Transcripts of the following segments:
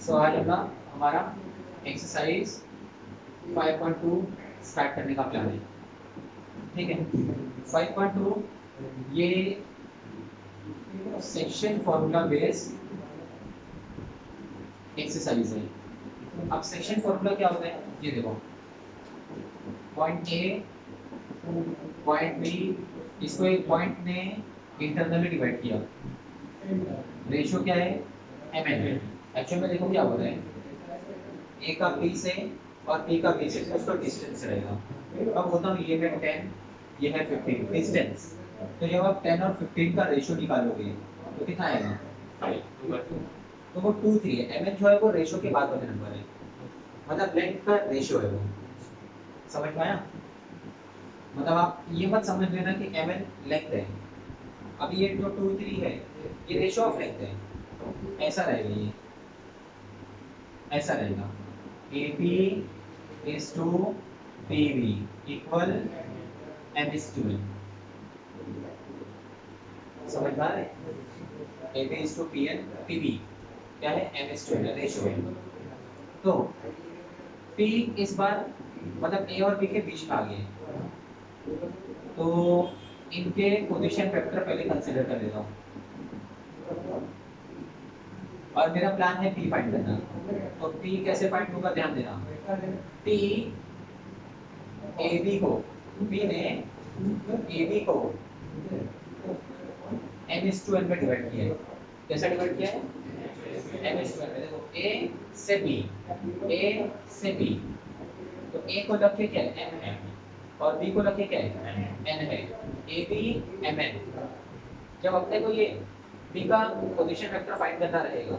सो आज हमारा exercise 5.2 start करने का प्लान है। ठीक है, 5.2 ये सेक्शन फॉर्मूला बेस्ड एक्सरसाइज है। अब सेक्शन फॉर्मूला क्या होता है ये देखो, पॉइंट ए पॉइंट बी, इसको एक पॉइंट ने इंटरनली डिवाइड किया, रेशियो क्या है mn है। एक्चुअल में देखो क्या हो रहा है, ए का बी से और बी का बी से उसका डिस्टेंस रहेगा। अब होता है ये है 10 ये है 15 डिस्टेंस, तो जब आप 10 और 15 का रेशियो निकालोगे तो कितना आएगा 5/2, तो वो 2/3 है। mn जो है वो रेशियो के बाद वाले नंबर है, मतलब लेंथ का रेशियो है वो। समझ में आया? मतलब आप ये मत समझ लेना कि mn लेंथ है, अभी ये जो 2/3 है ये रेशियो ऑफ लेंथ है, ऐसा रहेगा, ये ऐसा रहेगा AP is to PB equal M is to N। समझ में आ रहा है? AP is to PN PB क्या है, M is to N ratio है। तो P इस बार मतलब A और B के बीच में आ गए, तो इनके पोजीशन वेक्टर पहले कंसीडर कर लेता हूँ, और मेरा प्लान है P फाइंड करना। तो P कैसे फाइंड होगा ध्यान देना, P AB को P ने AB को M is to N में डिवाइड किया है। कैसा डिवाइड किया है? M is to N में। देखो A से B, A से B, तो A को रखे क्या है M है, और B को रखे क्या है N है, AB MN। जब अपने को ये B का पोजीशन वेक्टर फाइंड करना रहेगा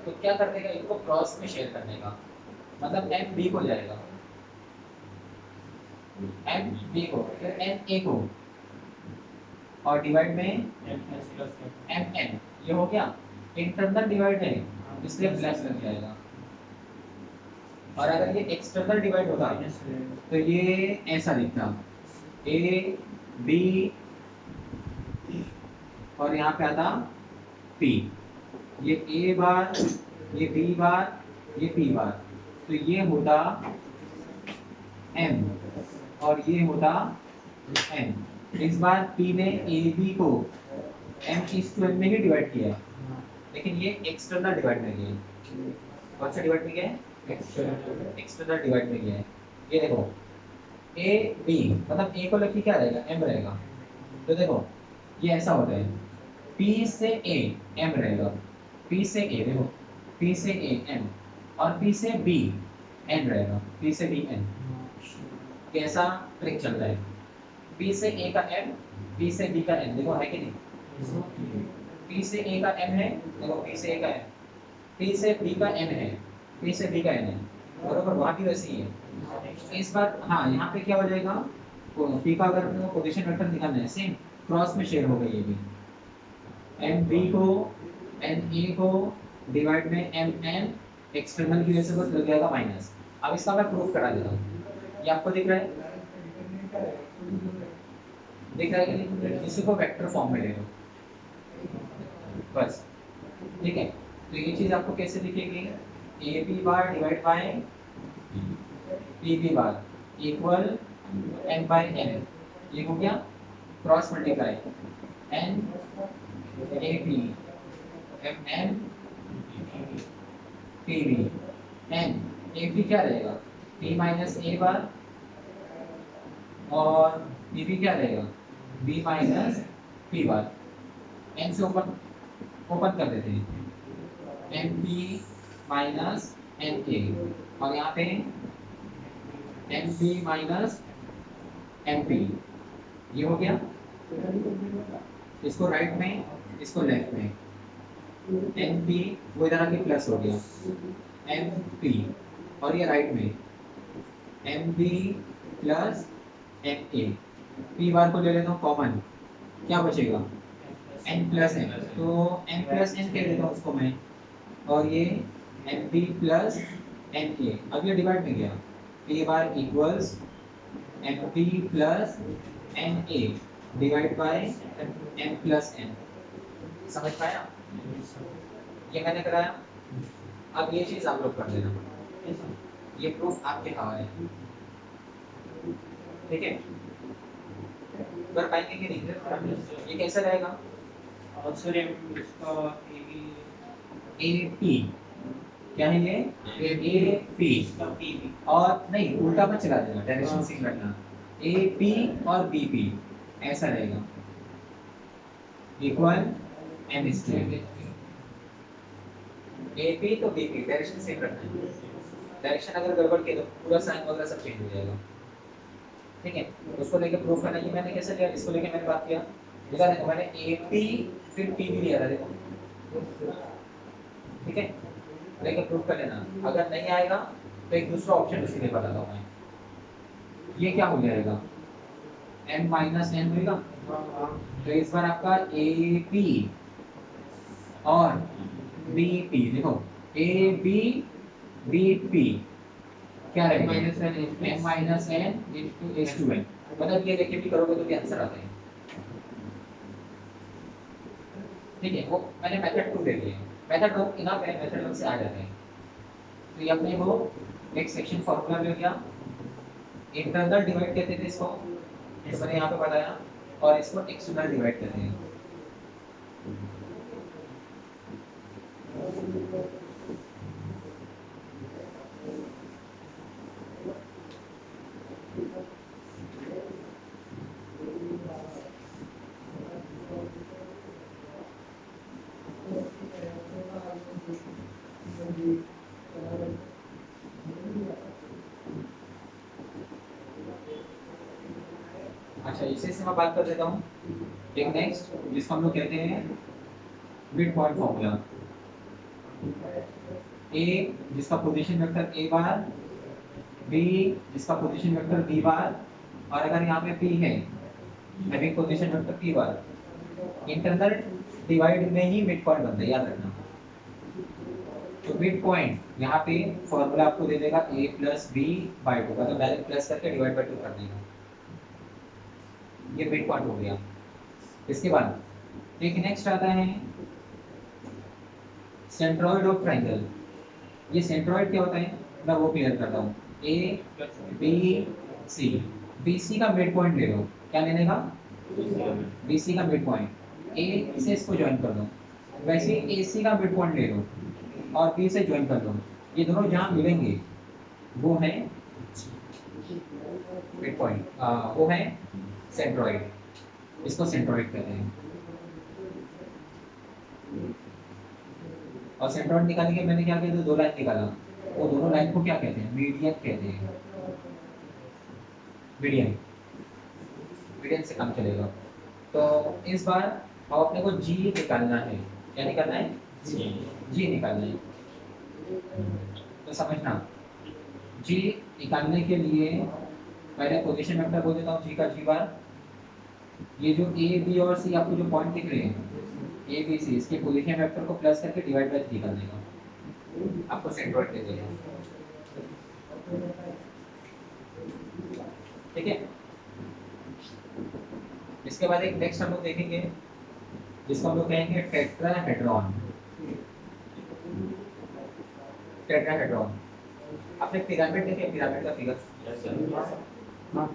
तो क्या करने का, इनको क्रॉस में शेयर करने का, मतलब M B को जाएगा, M B को, फिर N A को, और डिवाइड में M N। ये हो गया, इंटरनल डिवाइड है इसलिए प्लस लग जाएगा, और अगर ये एक्सटर्नल डिवाइड होता तो ये ऐसा दिखता A B और यहाँ पे आता P, ये A बार, ये B बार, ये P बार, तो ये होता M और ये होता N। इस बार P ने AB को M/N में ही डिवाइड किया है, लेकिन ये एक्सटर्नल डिवाइड में गया है। कौन सा डिवाइड में गया है? एक्सटर्नल डिवाइड में गया है। ये देखो A B, मतलब A को लेके क्या रहेगा M रहेगा, तो देखो ये ऐसा होता है, P से A M रहेगा, P से A, देखो P से A M, और P से B N रहेगा, P से B N। कैसा ट्रिक चल रहा है, P से A का M, P से B का N, देखो है कि नहीं? P से A का M है, देखो P से A का M, P से B का N है, P से B का N है, बरोबर, वहाँ भी वैसे ही है। इस बार हाँ यहाँ पे क्या हो जाएगा, P का अगर पोजीशन वेक्टर निकालना है, सेम क्रॉस में शेयर हो गई, ये भी MB को NA को डिवाइड में MN, एक्सटर्नल की वजह से बस लग जाएगा माइनस। अब इसका मैं प्रूफ करा देता हूँ, ये आपको दिख रहा है, दिख रहा है कि नहीं? इसी को वेक्टर फॉर्म में ले लो बस, ठीक है। तो ये चीज आपको कैसे दिखेगी, AB bar divide by PB bar equal M/N, ये हो गया cross multiply N AB MN PB, N AB क्या रहेगा P माइनस A बार, और PB क्या रहेगा B माइनस P बार। N से ओपन कर देते हैं, MP माइनस NA, और यहाँ पे MP माइनस MP, ये हो गया, इसको राइट में इसको लेफ्ट में, NP वो इधर आके प्लस हो गया MP, और ये राइट में MB प्लस NA। P बार को ले लेता हूँ कॉमन, क्या बचेगा N प्लस N, तो N प्लस N कह देता हूँ उसको मैं, और ये MB प्लस NA, अब ये डिवाइड में गया, P bar equals MB plus NA divide by M plus N। समझ पाया? ये मैंने कराया, अब ये चीज आप लोग कर देना, ये प्रूफ आपके हवाले है, ठीक है? कर पाएंगे कि नहीं? ये कैसा रहेगा? सर इसका ए पी, क्या है ये? ए पी, और नहीं उल्टा मत चला देना, डायरेक्शन सेम रखना, ए पी और बी पी ऐसा रहेगा, equal M square. A P तो बी पी, डायरेक्शन सेम रखना है, डायरेक्शन अगर गड़बड़ किया तो पूरा साइन वगैरह सब चेंज हो जाएगा, ठीक है? उसको लेके प्रूफ करना, ये मैंने कैसे लिया, इसको लेके मैंने बात किया, देखा देखो मैंने ए पी फिर पी भी लिया था, देखो, ठीक है? लेके प्रूफ कर लेना, अगर नहीं आएगा तो एक दूसरा ऑप्शन इसके लिए बताता हूँ मैं, ये क्या हो जाएगा, n माइनस एन होगा, तो इस बार आपका ए पी और बी पी, देखो ए बी बी पी क्या रहेगा, m minus N S to N, मतलब ये लेके भी करोगे तो भी आंसर आता है, ठीक है? वो मैंने मेथड 2 ले लिया, मेथड 2 इनफ है, मेथड 1 से आ जाते हैं, तो ये अपने को एक सेक्शन फॉर्मूला मिल गया, इंटरनल डिवाइड कहते थे इसको, इस मैंने यहाँ पे बताया, और इसको एक्सटर्नल डिवाइड कहते हैं। अच्छा, इसी से मैं बात कर देता हूँ, एक नेक्स्ट जिसको हम लोग कहते हैं मिड पॉइंट फॉर्मूला, ए जिसका position vector A bar, B जिसका पोजीशन वेक्टर बी बार, और अगर यहाँ पे पी है having position vector P bar, internal divide में ही मिड पॉइंट बनता है, याद रखना। तो मिड पॉइंट यहाँ पे फॉर्मूला आपको दे देगा a plus B by two, मतलब डायरेक्ट प्लस करके डिवाइड बाई टू कर देगा, ये मिड पॉइंट हो गया। इसके बाद एक नेक्स्ट आता है सेंट्रॉइड ऑफ ट्राइंगल, ये सेंट्रॉइड क्या होता है मैं वो क्लियर करता हूँ, ए बी सी, बी सी का मिड पॉइंट ले लो, क्या लेने का, बी सी का मिड पॉइंट, ए से इसको ज्वाइन कर दो, वैसे ए सी का मिड पॉइंट ले लो और बी से ज्वाइन कर दो, ये दोनों जहाँ मिलेंगे वो है मिड पॉइंट, वो है सेंट्रॉइड, इसको सेंट्रॉइड कहते हैं। और सेंट्रॉइड निकालने के मैंने क्या किया, तो 2 लाइन निकाला, वो दोनों लाइन को क्या कहते हैं, मीडियन कहते हैं, मीडियन, मीडियन से काम चलेगा। तो इस बार अब अपने को जी निकालना है, क्या निकालना है, जी निकालना है, तो समझना, जी निकालने के लिए पहले पोजीशन वेक्टर बोल देता हूँ जी का, जी बार, ये जो ए बी और सी आपको जो पॉइंट दिख रहे हैं ए बी सी, इसके पोजीशन वेक्टर को प्लस करके डिवाइड बाय 3 कर देगा, आपको सेंट्रॉइड दे देगा, ठीक है? इसके बाद एक नेक्स्ट हम लोग देखेंगे जिसको हम लोग कहेंगे टेट्राहेड्रॉन, टेट्राहेड्रॉन। आपने पिरामिड देखे, पिरामिड का फिगर, हाँ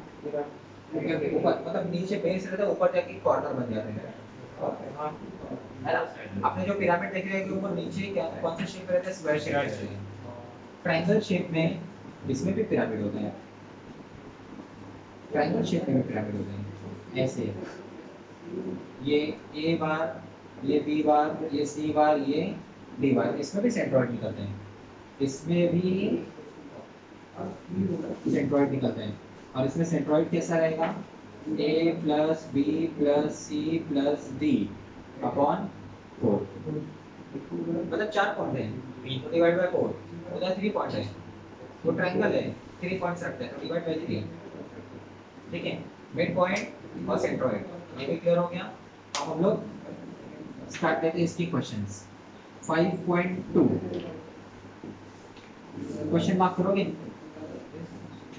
ऊपर मतलब नीचे बेस रहता है, ऊपर जाके कॉर्नर बन जाते हैं, है ना? आपने जो पिरामिड देखे हैं कि ऊपर नीचे क्या कौन सा शेप रहता है, स्क्वायर शेप रहता है, ट्रायंगल शेप में इसमें भी पिरामिड होते हैं, ट्रायंगल शेप में भी पिरामिड होते हैं, ऐसे ये ए बार, ये बी बार, ये सी बार, ये डी बार, इसमें भी सेंट्रॉइड निकलते हैं, इसमें भी सेंट्रॉइड निकलते हैं, और इसमें सेंट्रॉइड कैसा रहेगा, A plus B plus C plus D upon 4, मतलब 4 पॉइंट है तो डिवाइड बाय 4, उधर 3 पॉइंट है, वो ट्रायंगल है 3 पॉइंट्स रखते हैं तो डिवाइड बाय 3, ठीक है? मिड पॉइंट और सेंट्रॉइड, ये भी क्लियर हो गया। अब हम लोग स्टार्ट करते हैं इसकी क्वेश्चंस। 5.2 क्वेश्चन मार्क करोगे,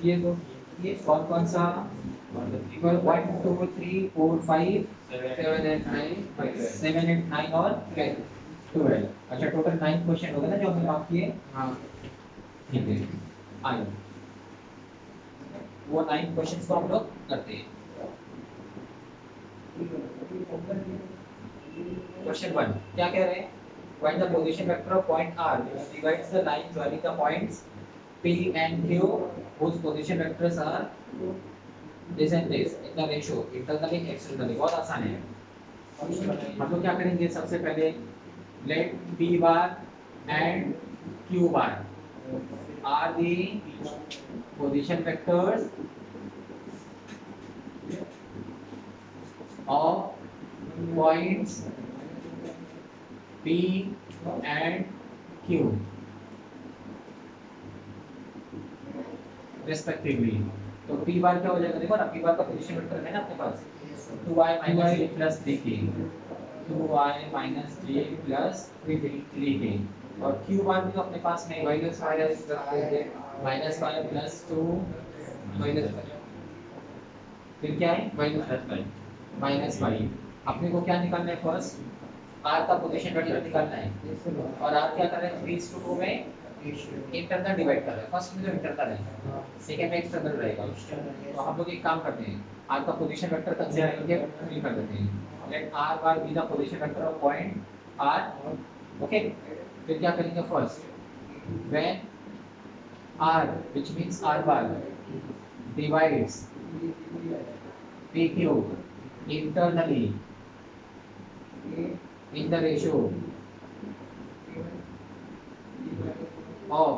ये दो, ये कौन कौन सा, 1 2 3 4 5 7 8 9 और 10, 12। अच्छा टोटल 9 क्वेश्चन हो गए ना जो हमने मार्क किए। हाँ ठीक है आइए वो 9 क्वेश्चंस को हम लोग करते हैं। क्वेश्चन 1 क्या कह रहे हैं, find the position vector of point r which divides the line joining the points p and q whose position vectors are this and this in the ratio internally externally। बहुत आसान है। हम लोग क्या करेंगे, सबसे पहले let p bar and q bar are the position vectors of points p and q respectively। तो p बार क्या हो जाएगा, देखो ना p बार का पोजीशन वेक्टर है ना अपने पास 2i minus j plus 3k 2i minus j plus 3k और q बार भी तो अपने पास में माइनस -5 plus 2 माइनस फिर क्या है -5। अपने को क्या निकालना है, फर्स्ट r का पोजीशन वेक्टर निकालना है और r क्या कर रहे हैं 3:2 में इंटरनल डिवाइड कर रहे हैं। फर्स्ट में जो इंटरनल है सेकंड में एक्सटर्नल रहेगा। तो हम लोग एक काम करते हैं, r का पोजीशन वेक्टर कंसीडर करके फिल कर देते हैं। Let r bar be the position vector of point r। Okay फिर क्या करेंगे, first when r which means r bar divides pq internally in the ratio of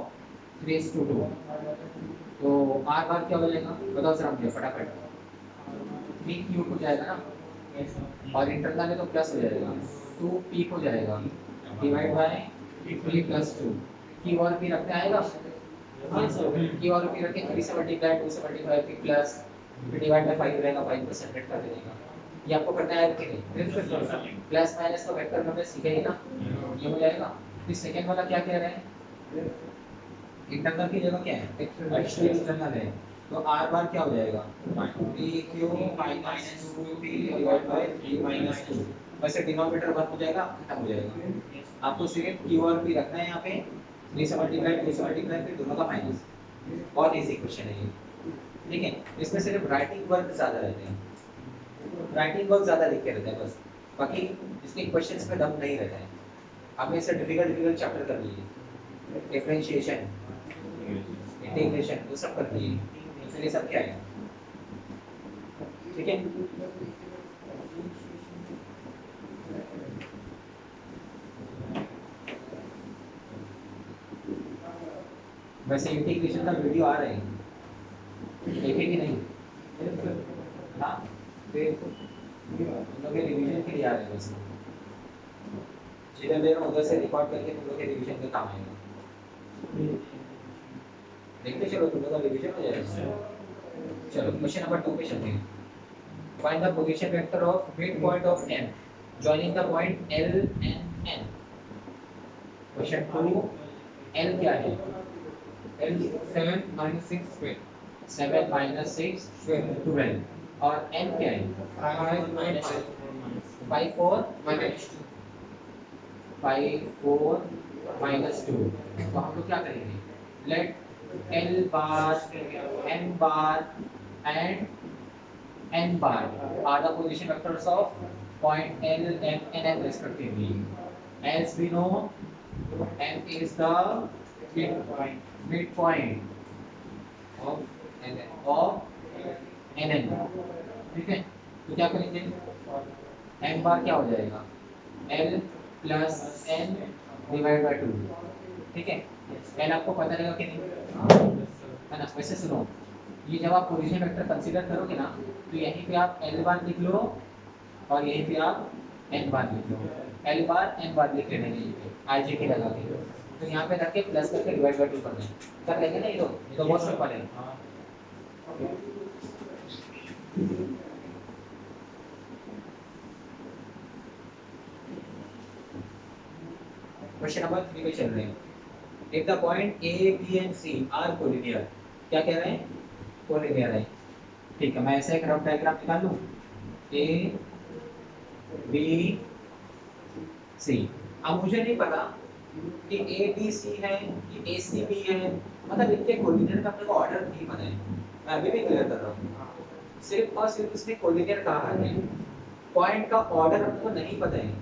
3:2 तो r बार क्या हो जाएगा बताओ जरा मुझे फटाफट। 3q हो जाएगा ना और इंटरनल में तो प्लस हो जाएगा 2p हो जाएगा डिवाइड बाय 3 प्लस 2 की और p रखते आएगा की और p रख के 3 से मल्टीप्लाई 2 से मल्टीप्लाई फिर प्लस फिर डिवाइड बाय 5 रहेगा 5 को सेपरेट कर देगा। ये आपको करना है कि नहीं, प्लस माइनस का वेक्टर हमने सीखा ही ना, ये हो जाएगा। फिर सेकंड वाला क्या कह रहे हैं, इंटरनल की जगह क्या है एक्सटर्नल है तो r बार क्या हो जाएगा 3q minus 2p divide by 3 minus 2। वैसे डिनोमिनेटर 1 हो जाएगा खत्म हो जाएगा। आपको सिर्फ q और p रखना है यहाँ पे 3 से मल्टीप्लाई 2 से मल्टीप्लाई फिर दोनों का माइनस। बहुत इजी क्वेश्चन है ये, ठीक है। इसमें सिर्फ राइटिंग वर्क ज्यादा रहते हैं, राइटिंग वर्क ज्यादा लिख के रहते हैं बस, बाकी इसके क्वेश्चंस में दम नहीं रहता है। आपने इसे डिफिकल्ट चैप्टर कर लिए, डिफरेंशिएशन इंटीग्रेशन वो सब कर लिए, फिर ये सब क्या है, ठीक है। वैसे इंटीग्रेशन का वीडियो आ रहा है, देखे कि नहीं? हाँ हम लोग के रिवीजन के लिए आ रहे हैं, वैसे जिधर दे रहा हूँ उधर से रिकॉर्ड करके तुम लोग के रिवीजन का काम आएगा। देखते चलो तुम लोग का रिवीजन हो जाएगा। चलो क्वेश्चन नंबर 2 पे चलते हैं। Find the position vector of mid point of n joining the point l and n। Question 2 l क्या है, l 7 minus 6 12 7 minus 6 12 और n क्या है 5 minus 5 4 minus 5 4 minus 2। तो हम लोग क्या करेंगे, let l bar m bar and n bar are the position vectors of point L, M and N respectively. As we know, M is the midpoint of NN। ठीक है, तो क्या करेंगे, M बार क्या हो जाएगा L plus N divide by 2। ठीक है, N आपको पता रहेगा कि नहीं, है ना। वैसे सुनो, ये जब आप पोजीशन वेक्टर कंसीडर करोगे ना तो यहीं पे आप L बार लिख लो और यहीं पे आप N बार लिख लो। L बार N बार लिख लेना यहीं पे IJ के लगा के, तो यहाँ पे रख के प्लस करके डिवाइड बाय 2 करना है, कर लेंगे ना। ये तो बहुत सिंपल है। क्वेश्चन नंबर 3 पे चल रहे हैं। If the point A, B and C are collinear, क्या कह रहे हैं, कोलिनियर है। ठीक है, मैं ऐसे एक रफ डायग्राम निकाल लूं, A B C अब मुझे नहीं पता कि ए बी सी है कि ए सी बी है, मतलब इनके कोलिनियर का अपने को ऑर्डर नहीं पता है। मैं अभी भी क्लियर कर रहा हूँ, सिर्फ और सिर्फ इसने कोलिनियर कहा है, पॉइंट का ऑर्डर अपने को नहीं पता है।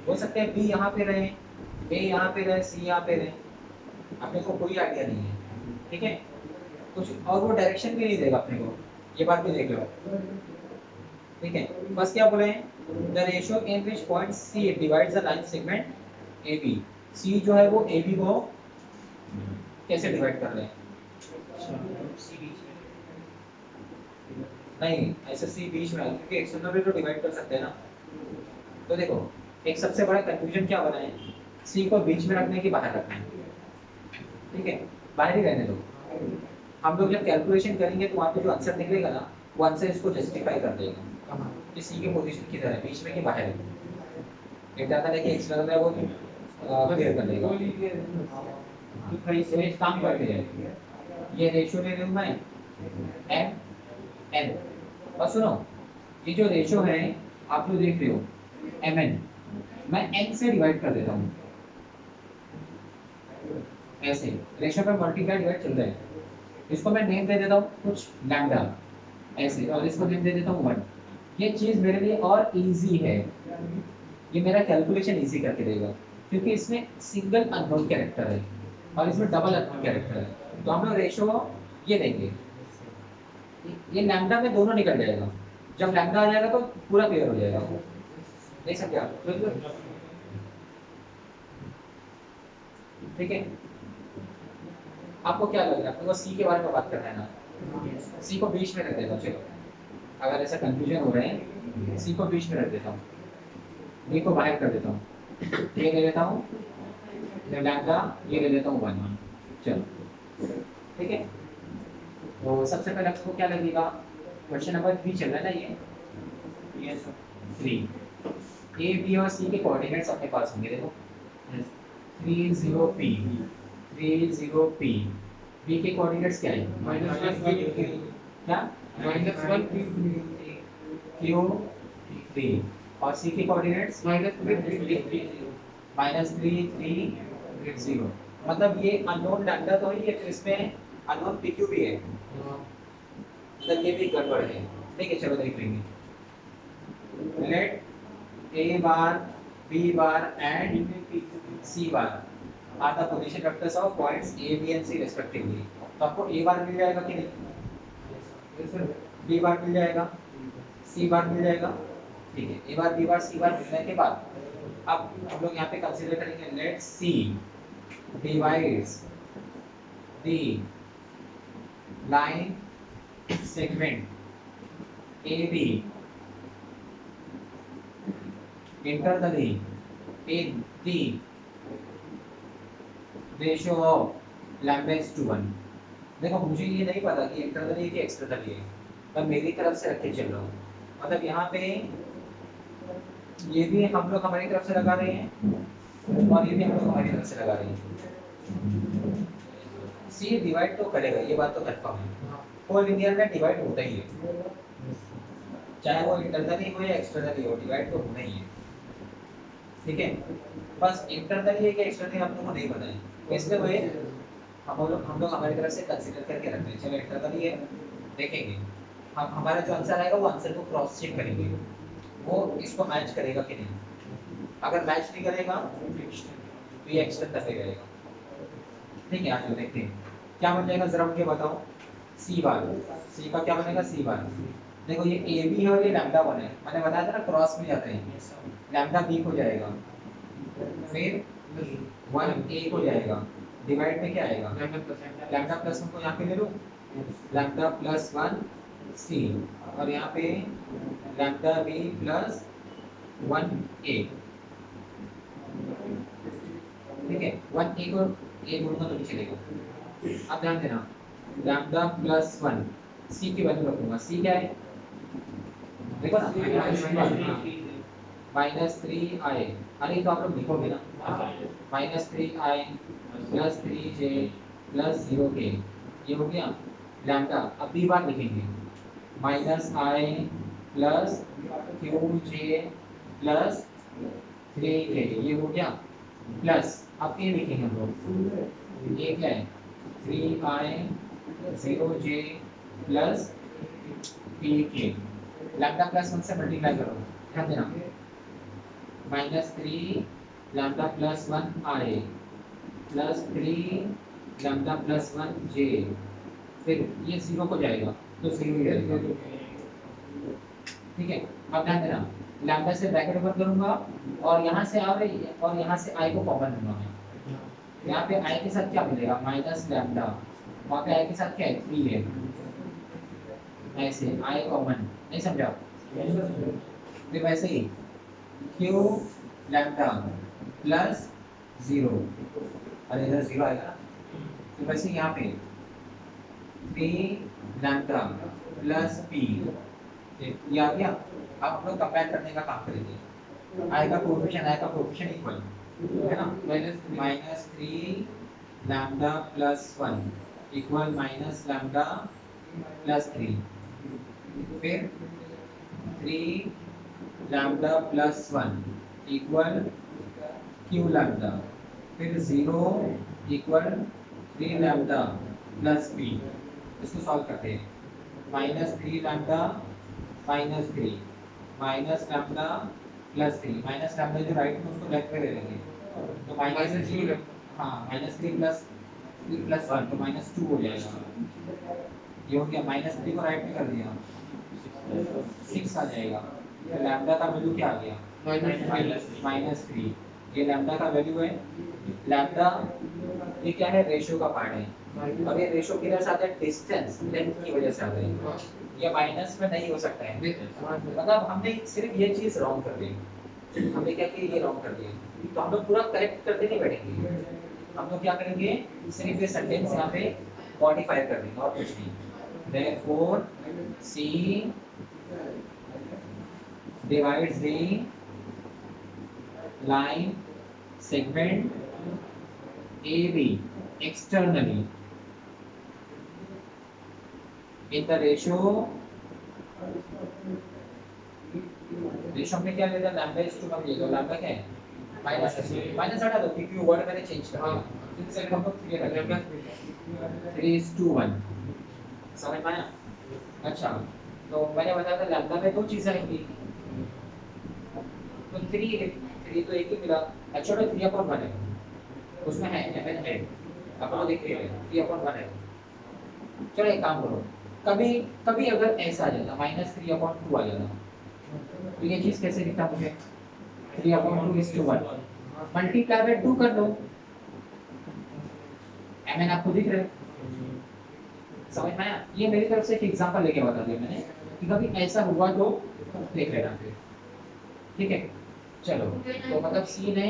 हो सकता है बी यहाँ पे रहे, ए यहाँ पे रहे, सी यहाँ पे रहे, अपने को कोई आइडिया नहीं है, ठीक है। कुछ और वो डायरेक्शन भी नहीं देगा अपने को, ये बात भी देख लो, ठीक है। बस क्या बोले, the ratio in which point C divides the line segment A B. C जो है वो ए बी को कैसे डिवाइड कर रहे हैं, नहीं ऐसे सी बीच में, क्योंकि एक्सटर्नल भी तो डिवाइड कर सकते हैं ना। तो देखो एक सबसे बड़ा कंफ्यूजन क्या बना है, सी को बीच में रखने की बाहर रखना है, ठीक है, बाहर ही रहने दो। हम लोग जब कैलकुलेशन करेंगे तो वहाँ पे जो आंसर निकलेगा ना, वो आंसर इसको जस्टिफाई कर देगा कि सी की पोजीशन किधर है, बीच में कि बाहर है। इंटरनल है कि एक्सटर्नल है वो क्लियर कर देगा। तो इसमें एक काम करते हैं, ये रेशियो ले लूँ मैं एम एन, और सुनो ये जो रेशियो है आप लोग देख रहे हो एम एन, मैं एन से डिवाइड कर देता हूँ, ऐसे रेशियो पे मल्टीप्लाई डिवाइड चल रहा है। इसको मैं नेम दे देता हूँ कुछ लैम्डा ऐसे, और इसको नेम दे देता हूँ 1। ये चीज़ मेरे लिए और इजी है, ये मेरा कैलकुलेशन इजी करके देगा, क्योंकि इसमें सिंगल अननोन कैरेक्टर है और इसमें डबल अननोन कैरेक्टर है। तो हम लोग रेशियो ये देंगे, ये लैम्डा में दोनों निकल जाएगा, जब लैम्डा आ जाएगा तो पूरा क्लियर हो जाएगा। देख सकते आप, ठीक है। आपको क्या लग रहा है, आपको सी के बारे में बात करना है ना, सी को बीच में रख देता हूँ, चलो अगर ऐसा कंफ्यूजन हो रहे हैं सी को बीच में रख देता हूँ, बी को बाहर कर देता हूँ, ये ले लेता हूँ लैम्डा, ये ले लेता हूँ 1, चलो ठीक है। तो सबसे पहले आपको क्या लगेगा, क्वेश्चन नंबर 3 चल रहा है ना, ये 3 ए बी और सी के कोऑर्डिनेट्स अपने पास होंगे, देखो 30 P बी के कोऑर्डिनेट्स क्या है, क्या -1 क्यू 3, और सी के कोऑर्डिनेट्स -3 3 0। मतलब ये अननोन लैम्डा तो है, तो इसमें अननोन पी क्यू भी है, मतलब ये भी गड़बड़ है, ठीक है। चलो देख लेंगे, let A bar B bar and C bar are the position vectors of points A B and C respectively. तो आपको ए बार मिल जाएगा कि नहीं, बी बार मिल जाएगा, सी बार मिल जाएगा, ठीक है। ए बार बी बार सी बार मिलने के बाद अब हम लोग यहाँ पे कंसीडर करेंगे, let C divides the line segment A B internally in the ratio of lambda is to 1। देखो मुझे ये नहीं पता कि इंटरनली है कि एक्सटर्नली है, मैं मेरी तरफ से रख के चल रहा हूँ, मतलब यहाँ पे ये भी हम लोग हमारी तरफ से लगा रहे हैं और ये भी हम लोग हमारी तरफ से लगा रहे हैं। सी डिवाइड तो करेगा, ये बात तो कंफर्म है, कोलिनियर में डिवाइड होता ही है, चाहे वो इंटरनली हो या एक्सटर्नली हो, डिवाइड तो होना ही है, ठीक है। बस इंटरनली है कि एक्सटर्नली हम लोगों को नहीं पता है, इसलिए वही हम लोग हमारी तरफ से कंसीडर करके रखते हैं। चलो इंटरनली है, देखेंगे हम हमारा जो आंसर आएगा वो आंसर को क्रॉस चेक करेंगे, वो इसको मैच करेगा कि नहीं। अगर मैच नहीं करेगा तो ये एक्सटर्नल ही रहेगा, ठीक है। आज देखते हैं क्या बन जाएगा, जरा मुझे बताओ। सी बार, सी का क्या बनेगा, सी बार। देखो ये ए बी है और ये लैम्डा 1 है, मैंने बताया था ना क्रॉस में जाते हैं, लैम्डा बी हो जाएगा, फिर 1 ए हो जाएगा, डिवाइड में क्या आएगा, लैम्डा प्लस 1 को यहाँ पे ले लो, लैम्डा प्लस 1 सी, और यहाँ पे लैम्डा बी प्लस 1 ए, ठीक है। 1 ए को ए बोलूंगा तो नहीं चलेगा। अब ध्यान देना, लैम्डा प्लस 1 सी की वैल्यू रखूंगा, सी क्या है देखो ना, -3i, अरे तो आप लोग लिखोगे ना, -3i plus 3j plus 0k, ये हो गया लैम्डा। अब बी बार लिखेंगे, -i plus qj plus 3k, ये हो गया प्लस अब ए लिखेंगे हम लोग, ये क्या है 3i 0j प्लस पी के, लैम्डा प्लस 1 से मल्टीप्लाई करो, ध्यान देना, -3 lambda plus 1 i plus 3 lambda plus 1 j, फिर ये 0 को जाएगा तो 0 ही रहेगा, ठीक है। अब ध्यान देना, लैम्डा से ब्रैकेट ओपन करूंगा और यहाँ से और यहाँ से i को कॉमन लूंगा मैं, यहाँ पे i के साथ क्या मिलेगा माइनस लैम्डा, वहाँ पे i के साथ क्या है 3 है, ऐसे i कॉमन, नहीं समझा, फिर वैसे ही q लैम्डा प्लस 0, अरे इधर 0 आएगा ना, तो वैसे यहाँ पे 3 लैम्डा प्लस p, ये आ गया। अब हम लोग कंपेयर करने का काम करेंगे, i का कोएफिशिएंट इक्वल है ना, -3 lambda plus 1 equal minus lambda plus 3, फिर 3 lambda plus 1 equal q lambda, फिर 0 इक्वल 3 लैम्डा प्लस p, इसको सॉल्व करते हैं, -3 lambda -3 minus lambda plus 3, minus lambda जो राइट में उसको लेफ्ट में ले लेंगे, तो -3, हाँ -3 प्लस 1 तो -2 हो जाएगा, ये हो गया, -3 को राइट में कर दिया 6 आ जाएगा, तो लैम्डा का वैल्यू क्या आ गया -3, ये लैम्डा का वैल्यू है, लैम्डा ये क्या है रेशियो का पार्ट है, अब ये रेशियो किधर से आता है डिस्टेंस लेंथ की वजह से आता है, ये माइनस में नहीं हो सकता है, मतलब हमने सिर्फ ये चीज रॉन्ग कर दी, हमने क्या किया ये रॉन्ग कर दिया, तो हम लोग पूरा करेक्ट करते नहीं बैठेंगे, हम लोग क्या करेंगे सिर्फ ये सेंटेंस यहाँ पे मॉडिफाई कर देंगे और कुछ नहीं, therefore C divides the line segment AB externally in the ratio में क्या लेगा लैम्डा इज टू 1 लेगा, लैम्डा क्या है माइनस हटा दो क्योंकि वर्ड मैंने चेंज कर दिया, फिर से हम लोग 3 रखेंगे 3:1, समझ में आया। अच्छा तो मैंने बताया था लैम्डा में दो चीजें आएंगी, तो 3 तो एक ही मिला, एक्चुअली 3/1 है, उसमें है mn है, आप लोग देख रहे हैं 3/1 है, चलो एक काम करो, कभी कभी अगर ऐसा आ जाता -3/2 आ जाता, तो ये चीज कैसे दिखता मुझे 3/2:1 मल्टीप्लाई बाय 2 कर दो, mn आपको दिख रहा है, समझ में आया, ये मेरी तरफ से एक एग्जांपल लेके बता दिया मैंने कि कभी ऐसा हुआ तो देख लेना फिर, ठीक है। चलो तो मतलब C ने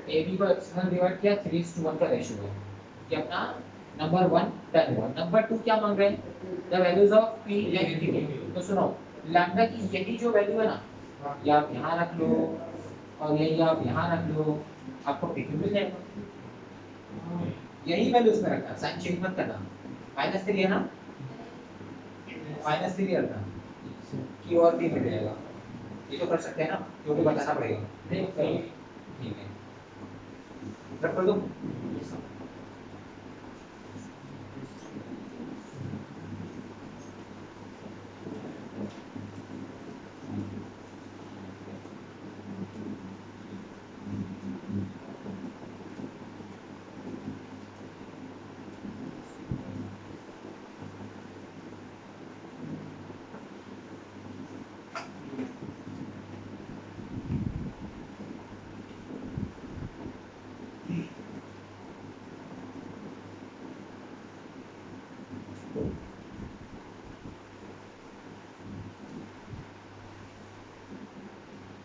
AB को एक्सटर्नल डिवाइड किया 3:1 का रेशियो है, ये अपना नंबर 1 डन हुआ, नंबर 2 क्या मांग रहे हैं the values of P and Q, तो सुनो लैम्डा की यही जो वैल्यू है ना, ये आप यहाँ रख लो और यही आप यहाँ रख लो, आपको P Q मिल जाएगा, यही वैल्यू उसमें रखना, साइन चेंज मत करना, -3 है ना, -3 रखना, Q और P मिल जाएगा, ये तो कर सकते हैं ना, क्योंकि बताना पड़ेगा, ठीक है रख कर दो।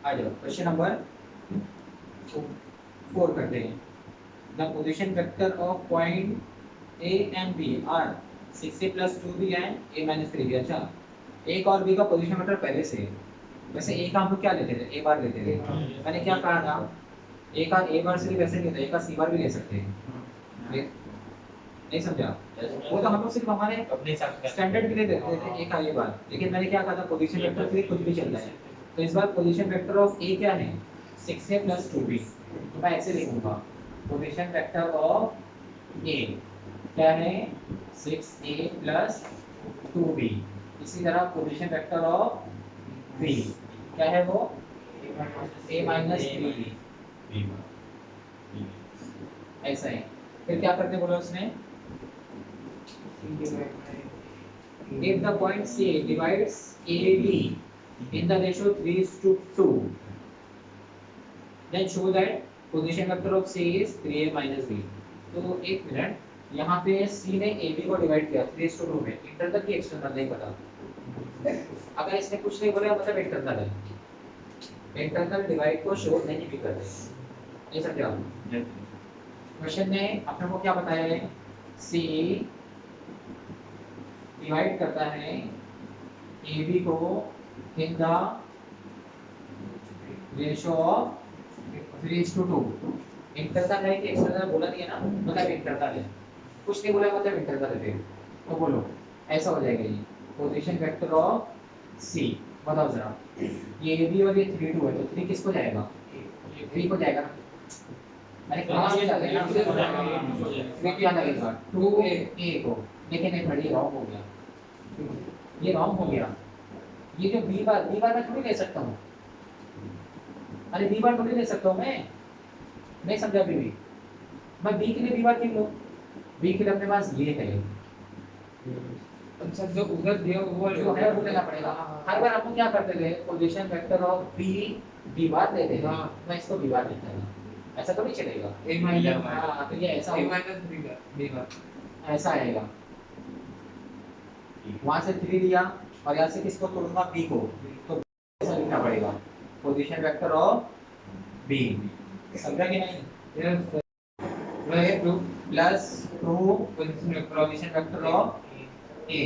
आ जाओ क्वेश्चन नंबर 4 करते हैं, the position vector of point A and B are 6A + 2B and A - 3B, अच्छा A और B का पोजीशन वेक्टर पहले से है, वैसे A का हम लोग क्या लेते थे A बार लेते थे, मैंने क्या कहा था A का A बार सिर्फ वैसे नहीं होता, A का C बार भी ले सकते हैं, नहीं समझा, वो तो हम लोग सिर्फ हमारे अपने स्टैंडर्ड के लिए देते थे A का A बार, लेकिन मैंने क्या कहा था पोजीशन वेक्टर के लिए कुछ भी चलता है, तो इस बार पोजीशन वेक्टर ऑफ A क्या है 6A + 2B, तो मैं ऐसे लिखूंगा पोजीशन वेक्टर ऑफ ए क्या है 6a प्लस 2b। इसी तरह पोजीशन वेक्टर ऑफ बी क्या है वो a माइनस 3b। ऐसा है। फिर क्या करते बोला उसने if the point C divides AB in the ratio 3:2 then show that position vector of C is 3a minus b। तो एक मिनट यहाँ पे C ने AB को डिवाइड किया 3:2 में, इंटरनल की एक्सटर्नल नहीं पता। अगर इसने कुछ नहीं बोला मतलब इंटरनल है, इंटरनल डिवाइड को शो नहीं भी कर रहे। ये समझा क्वेश्चन में अपने को क्या बताया है C डिवाइड करता है AB को in the ratio of 3:2। Internal है कि एक्सटर्नल बोला नहीं है ना, मतलब इंटरनल है, कुछ नहीं बोला मतलब इंटरनल है। तो बोलो ऐसा हो जाएगा ये पोजीशन वेक्टर ऑफ C। बताओ जरा ये AB और ये 3:2 है तो 3 किसको जाएगा 3 को जाएगा। अरे क्लास में जाएगा ना 3 को याद लगेगा 2a को, लेकिन ये बड़ी रॉन्ग हो गया, ये रॉन्ग हो गया। ये जो b बार मैं थोड़ी ले सकता हूँ, अरे b बार थोड़ी ले सकता हूँ मैं, नहीं समझा अभी भी। मैं b के लिए b बार क्यों लूँ, b के लिए अपने पास ये है। अच्छा जो उधर दिया वो जो है वो लेना पड़ेगा। हर बार हम क्या करते थे पोजीशन वेक्टर ऑफ b बार लेते थे, मैं इसको b बार लेता था, ऐसा तो नहीं चलेगा। a माइनस हाँ तो ये ऐसा a माइनस 3 b बार ऐसा आएगा। वहां से 3 लिया और यहाँ से किसको तोड़ूंगा b को, तो ऐसा लिखना पड़ेगा पोजीशन वेक्टर ऑफ b। समझा कि नहीं। Yes plus 2 plus 2 position vector of a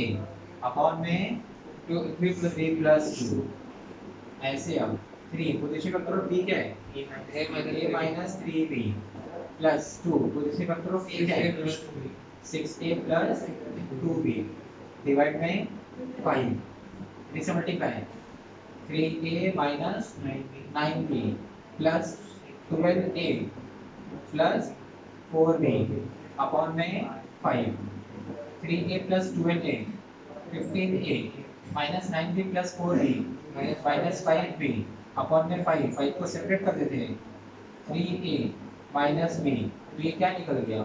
upon में 3 प्लस 2 ऐसे। अब 3 पोजीशन वेक्टर ऑफ b क्या है a minus 3b plus 2 position vector of a क्या है 6a प्लस 2b डिवाइड में 5 इससे मल्टीप्लाई है 3a minus 9b plus 12a plus 4b upon में 5 3a plus 12a 15a minus 9b plus 4b minus 5b upon में 5 को separate कर देते हैं 3a माइनस b। तो ये क्या निकल गया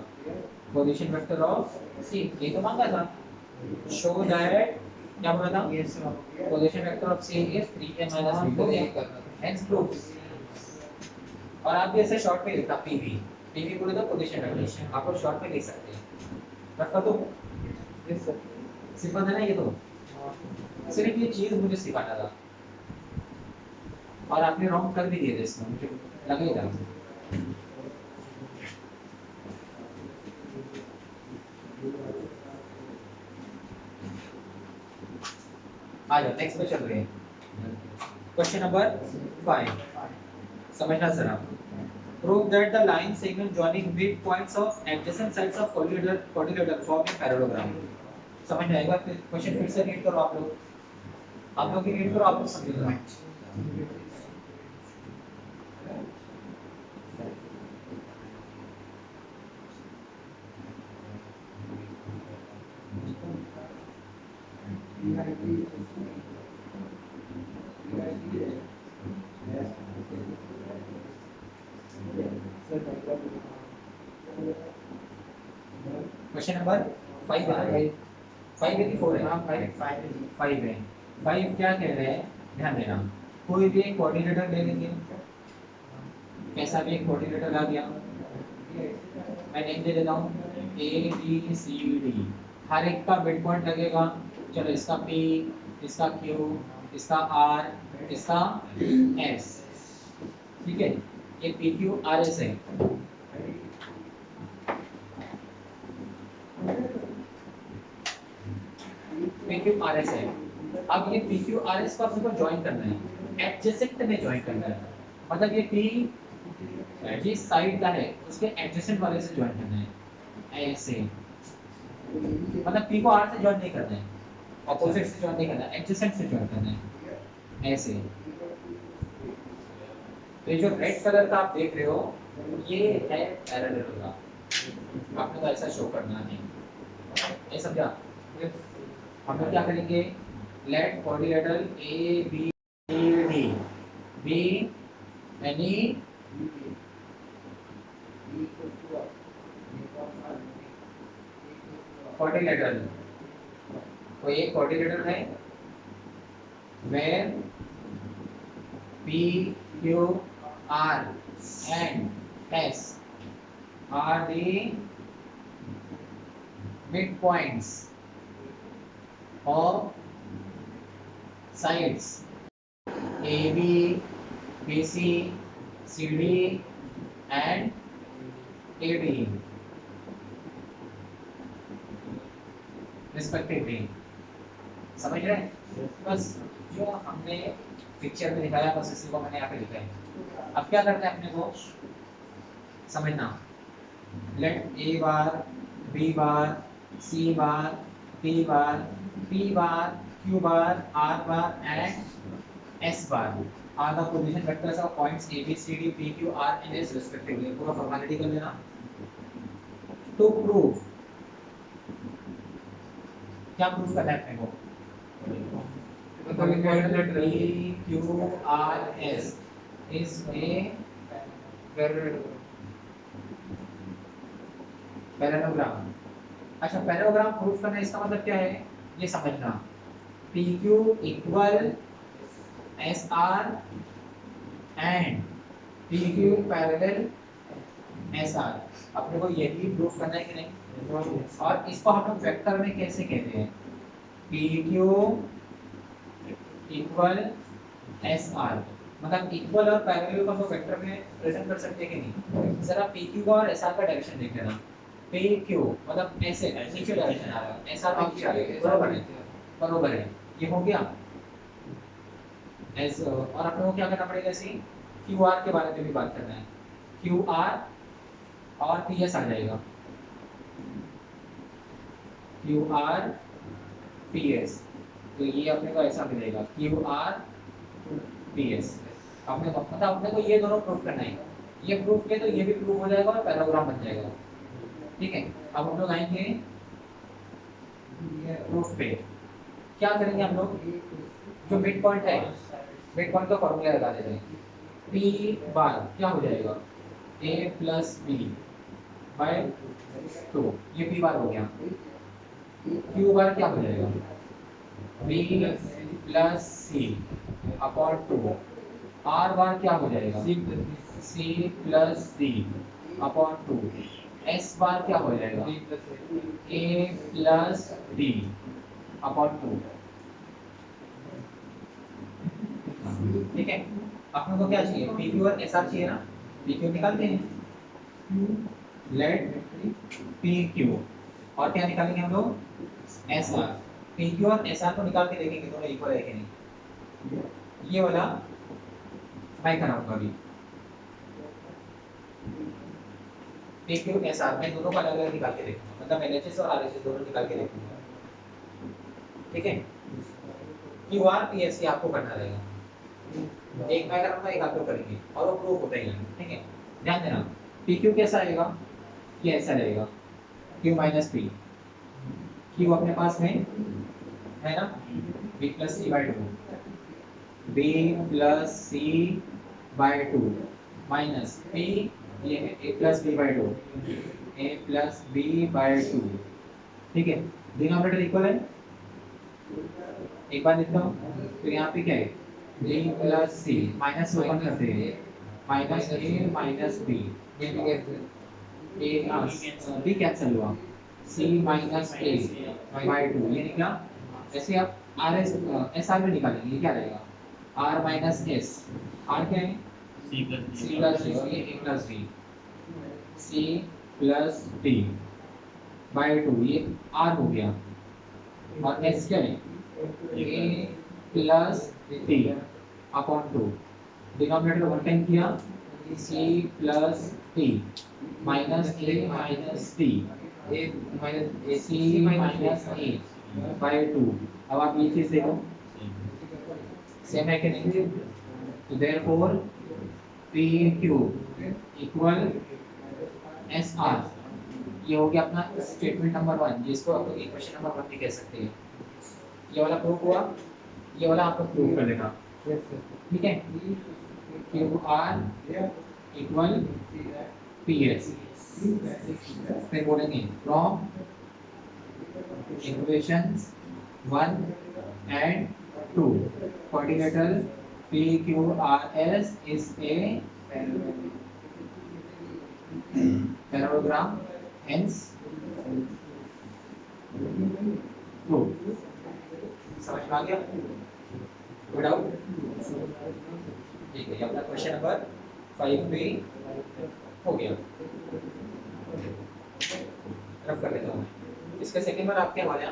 पोजीशन वेक्टर ऑफ c। ये तो मांगा था शो दैट क्या बोला था position vector of c is 3a minus b hence proof. और आप भी ऐसे शॉर्ट में लिखा pv बोले तो पोजीशन वेक्टर आप लोग शॉर्ट में लिख सकते हैं। रखा तो यस सर सिंपल है ना ये तो, सिर्फ ये चीज मुझे सिखाना था और आपने रॉन्ग कर भी दिए थे इसमें, मुझे लगेगा। आ जाओ नेक्स्ट पे चल रहे हैं। क्वेश्चन नंबर 5 समझना जरा। Prove that the line segment joining mid points of adjacent sides of coordinator form a parallelogram. समझ में आएगा। क्वेश्चन फिर से रीड करो आप लोग ही रीड करो, आप लोग समझेगा। क्वेश्चन नंबर 5 है, 5 है कि 4 है? 5 है। 5 क्या कह रहे हैं ध्यान देना, कोई भी एक कोऑर्डिनेटर ले लेंगे, कैसा भी एक कोऑर्डिनेटर आ गया, मैं नेम दे देता हूँ ABCD। हर एक का मिड पॉइंट लगेगा। चलो इसका P, इसका Q, इसका R, इसका S, ठीक है। ये PQRS है। PQRS है। अब ये PQRS को अपने को ज्वाइन करना है, एडजेसेंट में ज्वाइन करना है, मतलब ये P जिस साइड का है उसके एडजेसेंट वाले से ज्वाइन करना है ऐसे, मतलब P को R से ज्वाइन नहीं करना है, ऑपोजिट से ज्वाइन नहीं करना है, एडजेसेंट से ज्वाइन करना है ऐसे। तो ये जो रेड कलर का आप देख रहे हो ये है पैरेललोग्राम, आपने तो ऐसा शो करना है, ये समझा। हम लोग क्या करेंगे, let quadrilateral A B D be any quadrilateral, कोई एक क्वाड्रिलेटरल है where P, Q, R and S are the midpoints of sides AB, BC, CD and AD respectively। समझ रहे हैं? बस जो हमने पिक्चर में दिखाया बस इसी को मैंने यहाँ पे लिखा है। अब क्या करना है अपने को समझना, let A bar B bar C bar D bar P bar Q bar R bar and S bar are the position vectors of points A B C D P Q R and S respectively. पूरा formality कर लेना। To prove, क्या prove करना है अपने को, P Q R S is a parallelogram. अच्छा, parallelogram proof करना इसका मतलब क्या है ये समझना। P Q equal S R and P Q parallel S R, अपने को यही प्रूफ करना है कि नहीं। और इसको हम लोग वेक्टर में कैसे कहते हैं, P Q equal S R, मतलब इक्वल और पैरेलल को हम लोग वेक्टर में प्रेजेंट कर सकते हैं कि नहीं। जरा पी क्यू का और एस आर का डायरेक्शन देख लेना। पी क्यू मतलब ऐसे नीचे डायरेक्शन आ रहा है, एस आर नीचे आ रहा है, बराबर है, बराबर है, ये हो गया एस। और अपने को क्या करना पड़ेगा, इसी क्यू आर के बारे में भी बात करना है। क्यू आर और पी एस आ जाएगा, क्यू आर पी एस, तो ये अपने को ऐसा मिलेगा क्यू आर पी एस। अपने को मतलब अपने को ये दोनों प्रूफ करना है, ये प्रूफ किया तो ये भी प्रूफ हो जाएगा और पैराग्राफ बन जाएगा। ठीक है, अब हम लोग आएंगे प्रूफ पे। क्या करेंगे हम लोग, जो मिड पॉइंट है, मिड पॉइंट का फॉर्मूला लगा देते हैं। पी बार क्या हो जाएगा, ए प्लस बी बाय 2, ये पी बार हो गया। क्यू बार क्या हो जाएगा, B plus C upon 2। R bar क्या हो जाएगा, C plus D upon 2। S bar क्या हो जाएगा, ए प्लस डी अपॉन 2। ठीक है, आप लोगों को क्या चाहिए, पी क्यू और एस आर चाहिए ना, पी क्यू निकालते हैं, लेट पी क्यू और क्या निकालेंगे हम लोग, एस आर। पी क्यू और एस आर को निकाल के देखेंगे दोनों इक्वल है कि नहीं। ये वाला मैं कराऊंगा अभी, पी क्यू एस आर मैं दोनों का अलग अलग निकाल के देखूंगा, मतलब एलएचएस और आरएचएस दोनों निकाल के देखूंगा। ठीक है, क्यू आर पी एस आपको करना रहेगा, एक मैं करूंगा एक आप लोग करेंगे और वो प्रूफ होता ही है। ठीक है, ध्यान देना, पी क्यू कैसा आएगा, ये ऐसा रहेगा, क्यू माइनस पी, क्यू अपने पास में है ना, B plus C by 2, B plus C by 2 minus P, ये है A plus B by 2, A plus B by 2। ठीक है, डिनोमिनेटर इक्वल है, एक बार लिखता हूँ, तो यहाँ पे क्या है, A plus C minus open करते हैं, minus A minus B, A B cancel हुआ, सी माइनस ए बाई 2 ये निकला। ऐसे आप आर एस एस आर में निकालेंगे, ये क्या रहेगा, आर माइनस एस, आर क्या है, सी प्लस डी, और ये A plus D, C plus D by 2, ये आर हो गया, और एस क्या है, A plus D upon 2, denominator one time किया, C plus D minus A minus D, A minus A C minus A by 2। अब आप ये चीज देखो सेम है कि नहीं, तो therefore P Q equal S R. ये हो गया अपना स्टेटमेंट नंबर 1, जिसको आप इक्वेशन नंबर 1 भी कह सकते हैं। ये वाला प्रूफ हुआ, ये वाला आपको प्रूफ कर देना। ठीक है, Q R equal P S. फिर बोलेंगे from equations 1 and 2 quadrilateral PQRS is a parallelogram, hence true। समझ में आ गया? कोई डाउट? ठीक है, अपना क्वेश्चन नंबर 5 पे हो गया। रफ कर लेता हूँ। इसका सेकंड बार आपके हवाले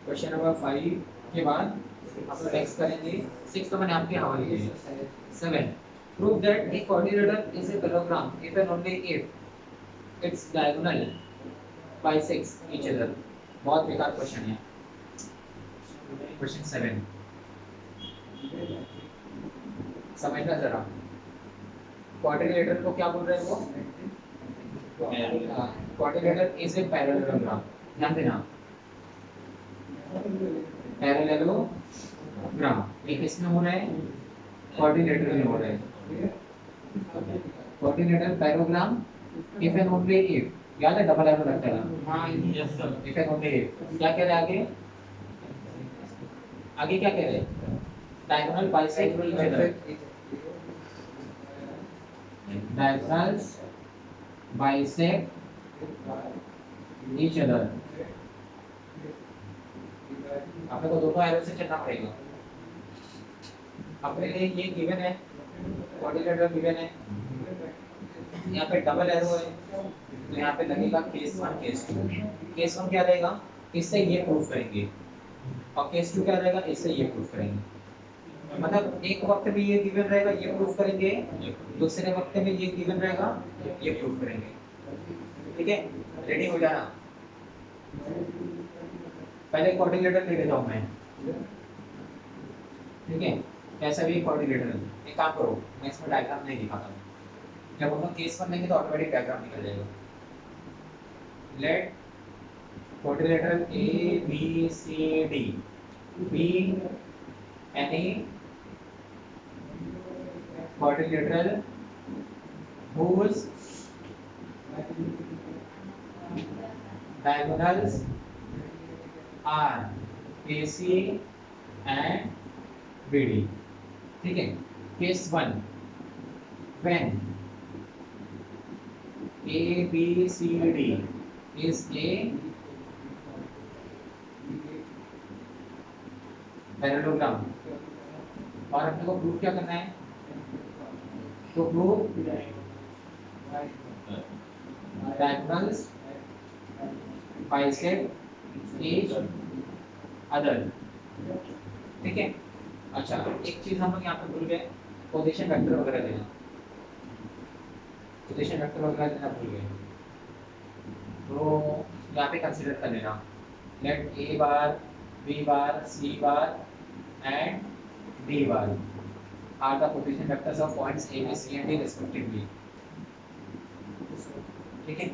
क्वेश्चन नंबर 5 के बाद आप नेक्स्ट करेंगे 6 तो मैंने आपके हवाले किए। 7 prove that A quadrilateral is a parallelogram if and only if its diagonal bisects each other। बहुत बेकार क्वेश्चन है। क्वेश्चन 7 समझना जरा। क्वाड्रिलेटरल को क्या बोल रहे हैं वो? Quadrilateral is a parallelogram. ध्यान देना, पैरेललोग्राम ये किसमें हो रहा है? क्वाड्रिलेटरल में हो रहा है। Quadrilateral parallelogram if and only if, याद है डबल एरो लगता है। हाँ yes sir. If and only if क्या कह रहे हैं आगे? आगे क्या कह रहे हैं? Diagonal bisect each other. Diagonals bisect each other. आपको दोनों एरो से चलना पड़ेगा। अपने लिए ये गिवन है, क्वाड्रिलेटरल गिवन है, यहाँ पे डबल एरो है, तो यहाँ पे लगेगा केस 1 केस 2। केस 1 क्या रहेगा? इससे ये प्रूफ करेंगे, और केस 2 क्या रहेगा? इससे ये प्रूफ करेंगे। मतलब एक वक्त में ये गिवन रहेगा, ये प्रूफ करेंगे, दूसरे वक्त में ये गिवन रहेगा, ये प्रूफ करेंगे। ठीक है, रेडी हो जाना। पहले क्वाड्रिलेटरल ले लेता हूँ मैं। ठीक है, कैसा भी क्वाड्रिलेटरल। एक काम करो, मैं इसमें डायग्राम नहीं दिखाता। जब हम लोग केस 1 लेंगे तो ऑटोमेटिक डायग्राम निकल जाएगा। Let quadrilateral A B C D be any quadrilateral whose diagonals are AC and BD। ठीक है, case 1 when A B C D is a parallelogram, और अपने को प्रूफ क्या करना है? तो proof diagonals bisect each other. ठीक है, अच्छा एक चीज हम लोग यहाँ पे भूल गए, पोजीशन वेक्टर वगैरह देना। पोजीशन वेक्टर वगैरह देना भूल गए, तो यहाँ पे कंसीडर कर लेना। Let A bar B bar C bar and D bar are the position vectors of points A, B, C and D respectively। ठीक है,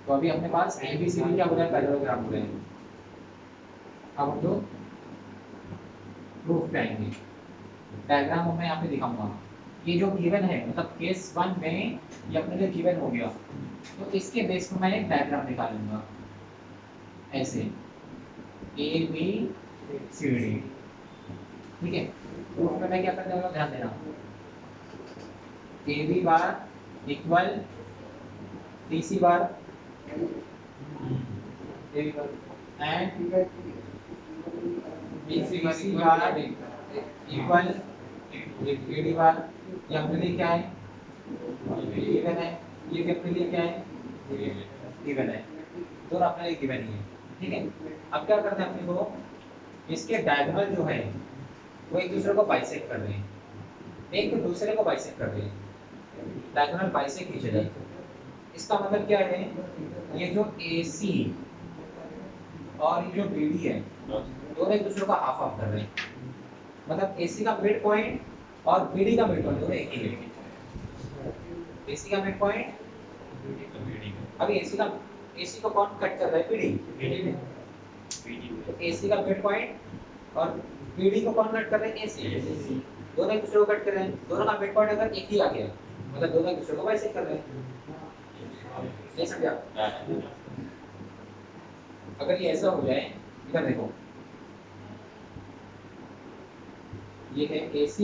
तो अभी अपने पास A, B, C, D क्या हो रहा है? पैरेललोग्राम हो रहे हैं। अब हम लोग प्रूफ पे आएंगे। डायग्राम मैं यहाँ पे दिखाऊंगा। ये जो गिवन है, मतलब केस 1 में ये अपने लिए गिवन हो गया, तो इसके बेस पर मैं एक डायग्राम निकालूंगा ऐसे A, B, C, D। ठीक है, प्रूफ में मैं क्या करने वाला हूँ, ध्यान देना। ए बी बार इक्वल तीसरी बार A B bar and B C bar तीसरी बार इक्वल एडी बार। ये अपने लिए क्या है? इवन है। ये भी अपने लिए क्या है? इवन है। दोनों अपने लिए गिवन ही है। ठीक है, अब क्या करते हैं अपने को, इसके डायगोनल जो है वो एक दूसरे को बाइसेक्ट कर रहे हैं, एक दूसरे को बाइसेक्ट कर रहे हैं, डायगोनल बाइसेक्ट खींचे जाते हैं। इसका मतलब क्या है, ये जो AC और ये जो BD है दोनों एक दूसरे को हाफ हाफ कर रहे हैं, मतलब AC का मिड पॉइंट और BD का मिड पॉइंट दोनों एक ही है। AC का मिड पॉइंट, अभी AC को कौन कट कर रहा है? BD। तो AC का मिड पॉइंट और BD को कौन कट कर रहे हैं? AC। दोनों एक दूसरे को कट कर रहे हैं, दोनों का मिड पॉइंट अगर एक ही आ गया मतलब दोनों एक दूसरे को बाइसेक्ट कर रहे हैं। नहीं समझा? अगर ये ऐसा हो जाए, इधर देखो, ये है AC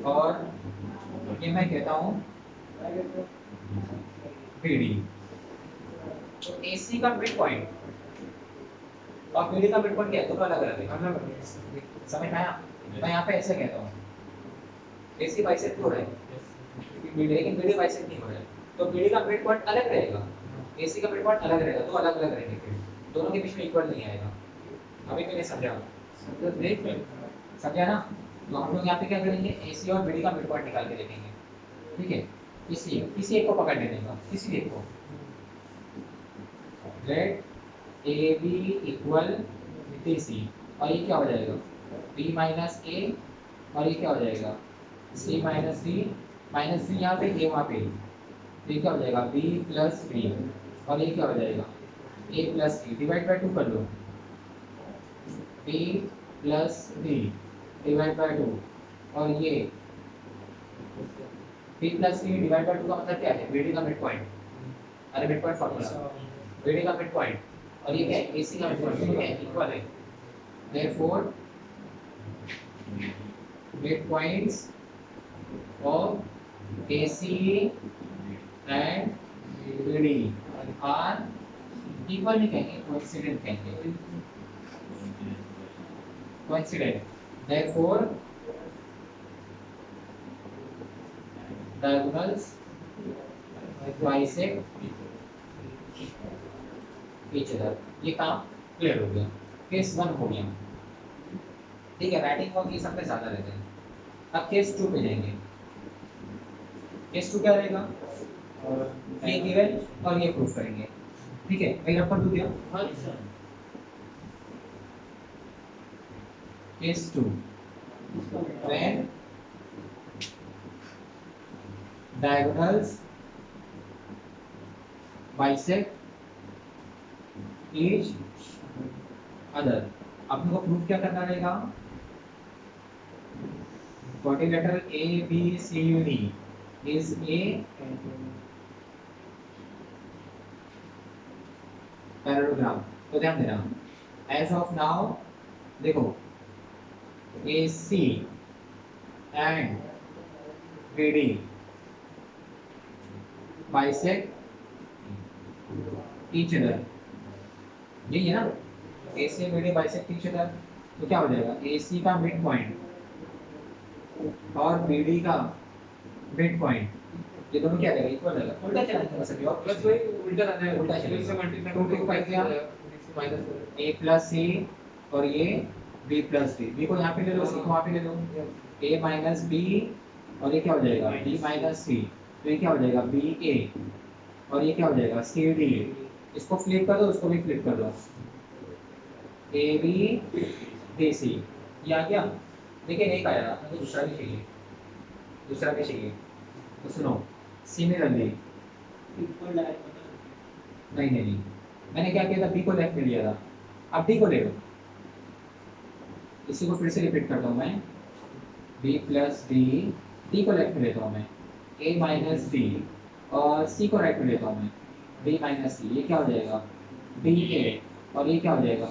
और ये मैं कहता हूँ BD। तो AC का मिड पॉइंट और BD का मिड पॉइंट क्या है? दोनों अलग अलग है। समझ में आया? मैं यहाँ पे ऐसे कहता हूँ, AC बाइसेक्ट हो रहा है लेकिन BD बाइसेक्ट नहीं हो रहा है, तो BD का मिड पॉइंट अलग रहेगा, AC का मिड पॉइंट अलग रहेगा, दो अलग अलग रहेंगे, फिर दोनों के बीच में इक्वल नहीं आएगा। अभी मैंने समझा, समझा ना? तो हम लोग यहाँ पे क्या करेंगे, AC और BD का मिड पॉइंट निकाल के देखेंगे। ठीक है, किसी एक को पकड़ लेने का, किसी एक को। लेट AB इक्वल DC और ये क्या हो जाएगा? B माइनस A और ये क्या हो जाएगा? C minus D, minus D यहाँ पे A वहाँ पे, तो ये क्या हो जाएगा? B प्लस B और ये क्या हो जाएगा? A plus C, divide by 2 कर लो, B plus D divide by 2 और ये B plus C divide by 2 का मतलब क्या है? BD का मिड पॉइंट, अरे मिड पॉइंट फॉर्मूला, BD का मिड पॉइंट और ये क्या है? AC का मिड पॉइंट, दोनों क्या है? इक्वल है। Therefore midpoints of AC and BD are equal नहीं कहेंगे, coincident कहेंगे, coincident। Therefore diagonals bisect each other। ये काम क्लियर हो गया, केस 1 हो गया। ठीक है, राइटिंग और ये सब में ज्यादा रहते हैं। अब केस 2 पे जाएंगे। केस 2 क्या रहेगा? ये गिवन और ये प्रूफ करेंगे। ठीक है, मैं रफ कर दूं क्या? हाँ sir. Case 2 when diagonals bisect each other, अपने को प्रूफ क्या करना रहेगा? quadrilateral ABCD is a parallelogram। तो ध्यान देना, एज ऑफ नाउ देखो AC and BD bisect each other, यही है ना? AC and BD bisect each other, तो क्या हो जाएगा? AC का मिड पॉइंट और BD का मिड पॉइंट, ये दोनों क्या रहेगा? इक्वल रहेगा। उल्टा चला जाएगा सभी, और प्लस वही उल्टा रहना है, उल्टा चलेगा। से मल्टीप्लाई 2 2 5 क्या? माइनस A प्लस C और ये B प्लस D, B को यहाँ पे ले लो, C को वहाँ पे ले लो, A माइनस B और ये क्या हो जाएगा? B माइनस C, तो ये क्या हो जाएगा? BA और ये क्या हो जाएगा? CD। इसको फ्लिप कर दो, उसको भी फ्लिप कर दो, AB BC, ये आ गया। देखिए एक आया, मुझे दूसरा भी चाहिए, दूसरा भी चाहिए। तो सुनो, सिमिलरली नहीं, मैंने क्या किया था? B को लेफ्ट में लिया था, अब D को ले लो। इसी को फिर से रिपीट करता हूँ मैं, B प्लस D को लेफ्ट में लेता हूँ मैं, A माइनस D और C को राइट में लेता हूँ मैं, B माइनस C, ये क्या हो जाएगा? BA और ये क्या हो जाएगा?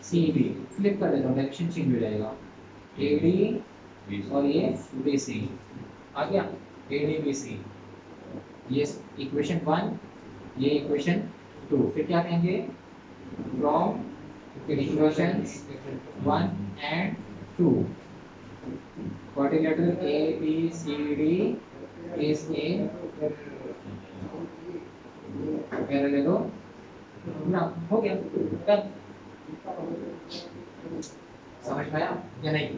CD। फ्लिप कर देता हूँ, डायरेक्शन चेंज हो जाएगा, AD और ये BC आ गया, AD BC। ये इक्वेशन 1 ये इक्वेशन 2। फिर क्या कहेंगे, from equations 1 and 2 quadrilateral ABCD is a parallelogram। हो गया, डन। समझ में आया या नहीं?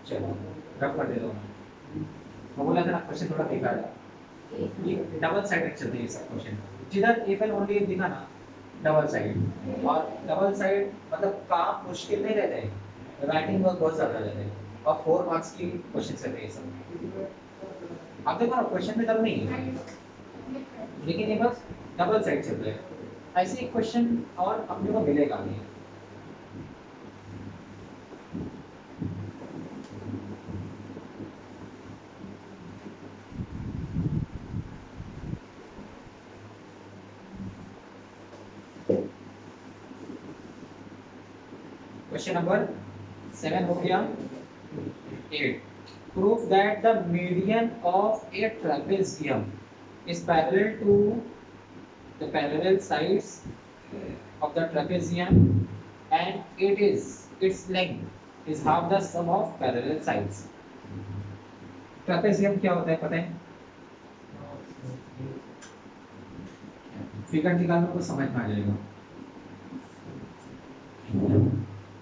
चलो रफ कर दे दो। मैं बोला था ना क्वेश्चन थोड़ा बेकार है, ये डबल साइडेड चलते हैं सब क्वेश्चन। जिधर इफ एंड ओनली दिखा ना डबल साइड, और डबल साइड मतलब काम मुश्किल नहीं रहता है, राइटिंग वर्क बहुत ज्यादा रहता है, और 4 मार्क्स की क्वेश्चन रहते हैं सब। अब देखो ना क्वेश्चन में दम नहीं है, लेकिन ये बस डबल साइड चल रहा है। ऐसे एक क्वेश्चन और अपने को मिलेगा नहीं। क्वेश्चन नंबर 7 हो गया। 8, prove that the median of a trapezium is parallel to the parallel sides of the trapezium and its length is half the sum of parallel sides। trapezium क्या होता है पता है? फिगर निकालने को समझ में आ जाएगा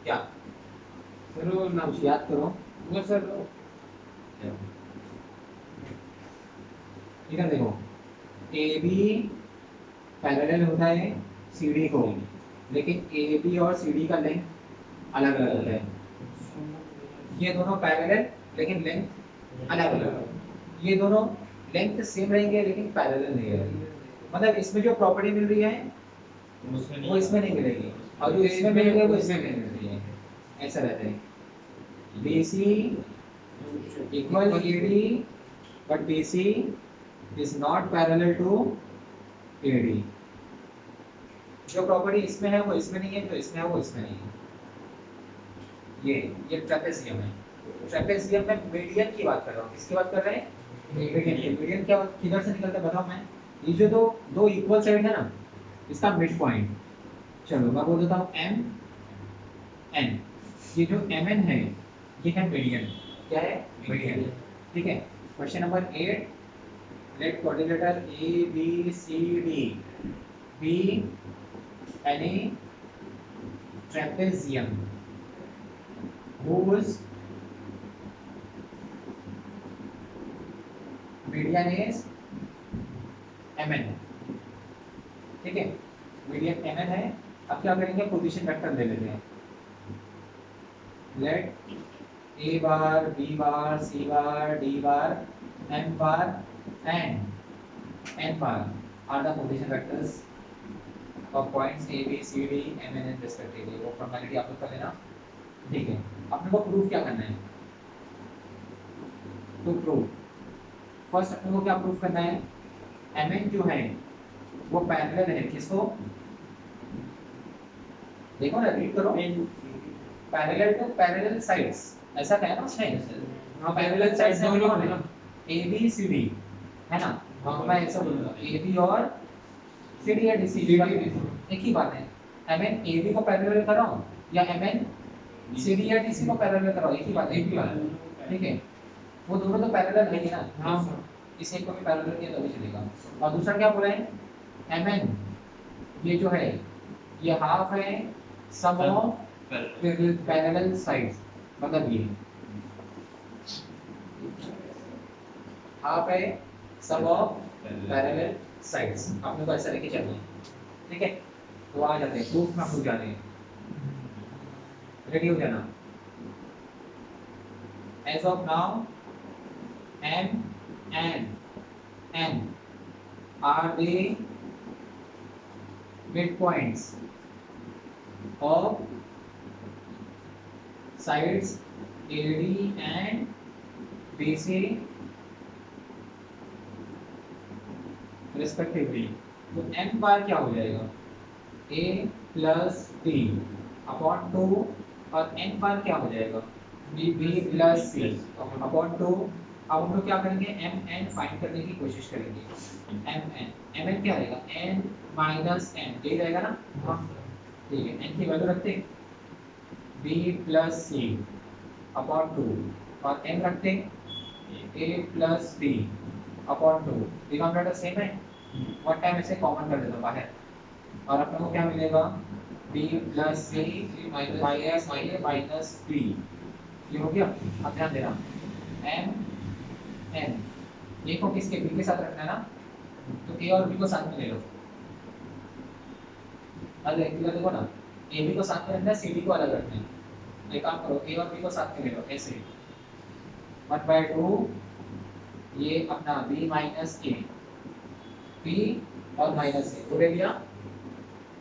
क्या? सर नाम कुछ याद करो। वो सर इधर देखो, ए बी पैरेलल होता है सी डी को, लेकिन ए बी और सी डी का लेंथ अलग अलग होता है। ये दोनों पैरेलल लेकिन लेंथ अलग अलग। ये दोनों लेंथ सेम रहेंगे लेकिन पैरेलल नहीं रहेंगे। मतलब इसमें जो प्रॉपर्टी मिल रही है वो इसमें नहीं मिलेगी, और जो इसमें मिल रही है वो इसमें नहीं मिल रही है। ऐसा रहता है। B C equal A D, but B C is not parallel to A D. जो प्रॉपर्टी इसमें है वो इसमें नहीं है, जो इसमें है वो इसमें नहीं है। ये ट्रेपेजियम है। ट्रेपेजियम में मीडियन की बात कर रहा हूँ। किसकी बात कर रहे हैं? मीडियन की। मीडियन क्या किधर से निकलता है बताओ। मैं ये जो दो इक्वल साइड है ना, इसका मिड पॉइंट, चलो मैं बोल देता हूँ एम एन। ये जो एम एन है ये है मीडियन। क्या है? मीडियन। ठीक है। Question number 8, let quadrilateral A B C D be any trapezium whose median is mn। ठीक है, मीडियन mn है। अब क्या करेंगे, पोजीशन वेक्टर ले लेते हैं। Let a bar b bar c bar d bar m bar and n bar are the position vectors of points a b c d m n n respectively। वो formality आप लोग कर लेना। ठीक है, अपने को प्रूफ क्या करना है? तो प्रूफ फर्स्ट अपने को क्या प्रूफ करना है? mn जो है वो पैरेलल है किसको? देखो ना, रीड करो। पैरेलल टू पैरेलल साइड्स, ऐसा क्या है ना उसमें? हाँ, पैरेलल साइड्स दोनों है ना, ए बी सी डी है ना। हाँ, मैं ऐसा बोलूंगा ए बी और सी डी या डी सी एक ही बात है। mn ए बी को पैरेलल कराओ या mn सी डी या डी सी को पैरेलल कराओ, एक ही बात है। एक ही बात है, ठीक है। वो दोनों तो पैरेलल है ही ना। हाँ, इसे को भी पैरेलल किया तो भी चलेगा। और दूसरा क्या बोला है? mn ये जो है ये हाफ है सम ऑफ पैरेलल साइड्स। मतलब ये हाफ है सम ऑफ पैरेलल साइड्स। आपने को ऐसा लेके चलना है, ठीक है। तो आ जाते हैं प्रूफ में, हम लोग जाते हैं। रेडी हो जाना। As of now m and n are the midpoints of sides AD and BC respectively। तो m बार क्या हो जाएगा? a प्लस b अपॉन 2, और n बार क्या हो जाएगा? b प्लस c अपॉन 2 अब हम लोग क्या करेंगे, एम एन फाइंड करने की कोशिश करेंगे। एम एन क्या रहेगा, एन माइनस एन, यही रहेगा ना। हाँ ठीक है, एन की वैल्यू रखते हैं बी प्लस सी अपॉन 2, और एम रखते हैं A plus B upon 2। Denominator same है, वन टाइम इसे कॉमन कर देता हूँ बाहर, और अपने को क्या मिलेगा, B plus C minus A minus B. ये हो गया। अब ध्यान देना, एम एन ए को किसके, बी के साथ रखना है ना, तो ए और बी को साथ में ले लो। अरे एक्चुअली देखो ना, ए बी को साथ में रखना है, सी डी को अलग रखना है। एक काम करो, ए और बी को साथ में ले लो ऐसे, 1/2 ये अपना बी माइनस ए, बी और माइनस ए तो ले लिया,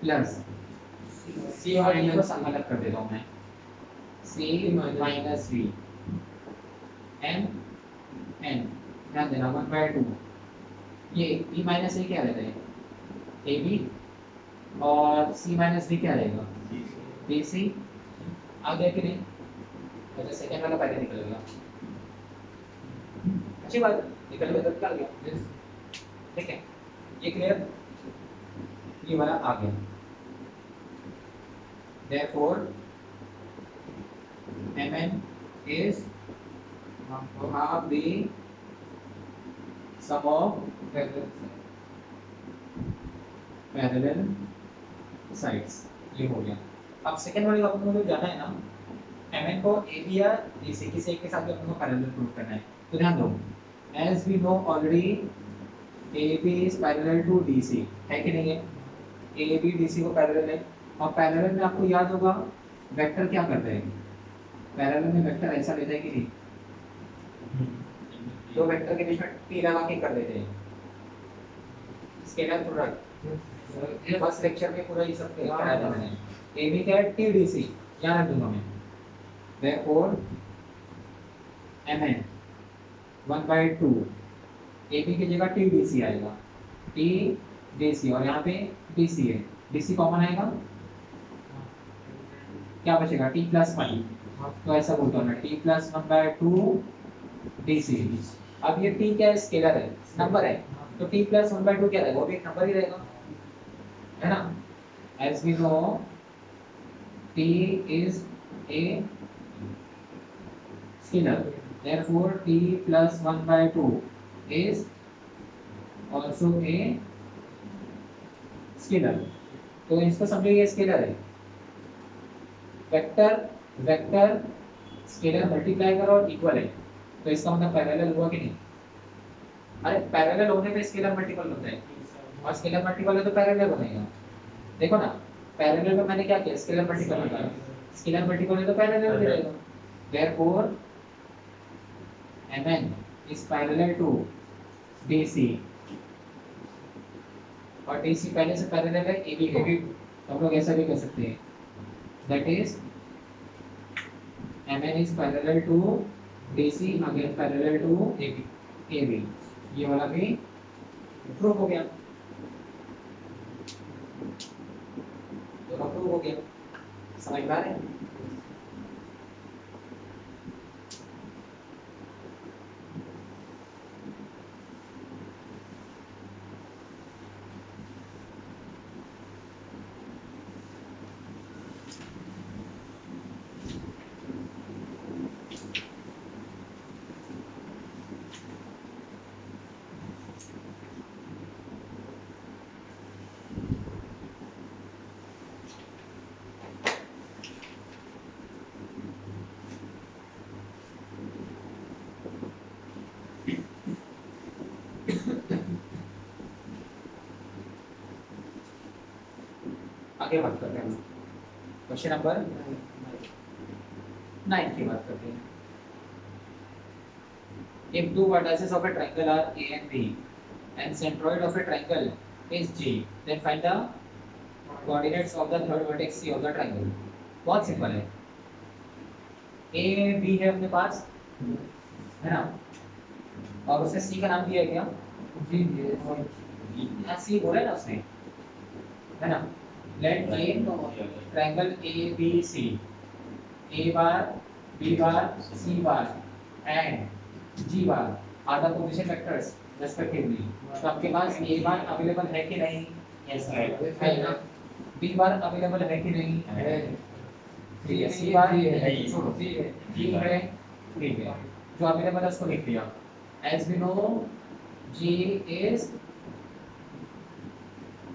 प्लस सी और डी को साथ अलग कर देता हूँ मैं, सी माइनस बी एम एन। ध्यान देना 1/2 ये बी माइनस ए क्या रहता है, ए बी, और सी माइनस डी क्या रहेगा, बी सी। आ गया कि नहीं, अच्छा सेकंड वाला पहले निकल गया, अच्छी बात है, निकल गया तो निकल गया, ठीक है, ये क्लियर, ये वाला आ गया। therefore mn is half the sum of parallel sides। ये हो गया। अब सेकंड वाले अपन को जाना है ना, mn को ab या dc किसी एक के साथ अपन को पैरेलल प्रूव करना है। तो ध्यान दो, as we know already ab is parallel to dc, है कि नहीं है, ab dc को पैरेलल है, और पैरेलल में आपको याद होगा वेक्टर क्या करते हैं, पैरेलल में वेक्टर ऐसा लेता है कि नहीं, दो वेक्टर के बीच में टी लगा के कर देते हैं, स्केलर प्रोडक्ट। फर्स्ट लेक्चर में पूरा ये सब कराया था मैंने। ए बी क्या है, टी डी सी, याद रख दूंगा मैं। Therefore M N 1/2 A B की जगह टी डी सी आएगा, टी डी सी, और यहाँ पे डी सी है, डी सी कॉमन आएगा, क्या बचेगा, टी प्लस वन। तो ऐसा बोलता हूँ मैं, टी प्लस 1/2 डी सी। अब ये टी क्या है, स्केलर है, नंबर है, तो टी प्लस 1/2 क्या रहेगा, वो भी एक नंबर ही रहेगा, है ना। As we know T is a scalar, therefore T plus 1/2 is also a scalar. तो इसको समझो, ये स्केलर है, वेक्टर वेक्टर स्केलर मल्टीप्लाई करो और इक्वल है, तो इसका मतलब पैरेलल हुआ कि नहीं। अरे पैरेलल होने पे स्केलर मल्टीपल होता है, और स्केलर मल्टीपल है तो पैरेलल बनेगा। देखो ना, पैरेलल में मैंने क्या किया, स्केलर मल्टीपल बताया, स्केलर मल्टीपल है तो पैरेलल भी रहेगा। Therefore mn is parallel to dc, और dc पहले से पैरेलल है ab के, तो हम लोग ऐसा भी कर सकते हैं, that is mn is parallel to dc again parallel to ab। ये वाला भी प्रूव हो गया, दोनों प्रूव हो गया, समझ में आ रहा है। आगे बात करते हैं, क्वेश्चन नंबर 9 की बात करते हैं। If two vertices of a triangle are A and B and centroid of a triangle is G, then find the coordinates of the third vertex C of the triangle। बहुत simple है, A B है अपने पास, है ना, और उसने C का नाम दिया है क्या, यहाँ C बोला है ना उसने, है ना। Let A triangle A B C, A bar B bar C bar and G bar are the position vectors respectively. तो आपके पास ए बार अवेलेबल है कि नहीं? यस है ना। बी बार अवेलेबल है कि नहीं? है। ठीक है। सी बार है। छोड़ो, जी है। जी है, ठीक है। जो अवेलेबल है उसको लिख लिया। As we know G is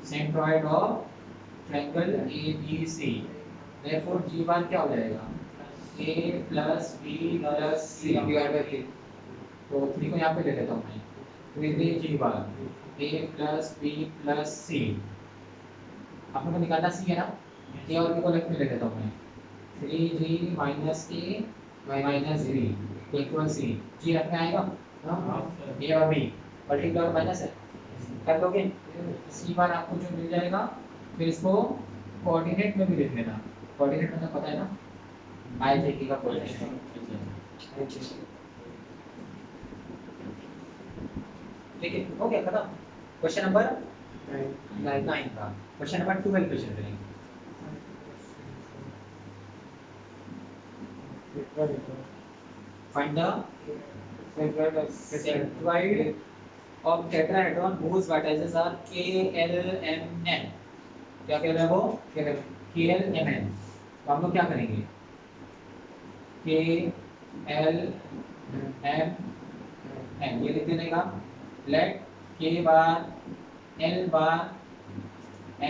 centroid of triangle A B C. Therefore G bar क्या हो जाएगा? a plus B plus C divide by 3। तो 3 को यहाँ पे ले लेता हूँ मैं। तो ये जी बार a प्लस बी प्लस सी। आपको निकालना सी है ना? a और b को लेफ्ट में ले लेता हूँ मैं। 3g minus a minus b equal C. G रखने आएगा a और b मल्टीप्लाई और माइनस है, कर दोगे। सी बार आपको जो मिल जाएगा, फिर इसको कोऑर्डिनेट में भी लिख लेना। कोऑर्डिनेट मतलब पता है ना, आई जे की का कोऑर्डिनेट। ठीक है, हो गया खत्म। क्वेश्चन नंबर 9 का। क्वेश्चन नंबर 12 पे चल रहे हैं। Find the centroid of tetrahedron whose vertices are k l m n। क्या कह रहा है वो? क्या कह रहा है? k l m n। तो हम लोग क्या करेंगे? k l m n ये लिख देने का। Let k bar l bar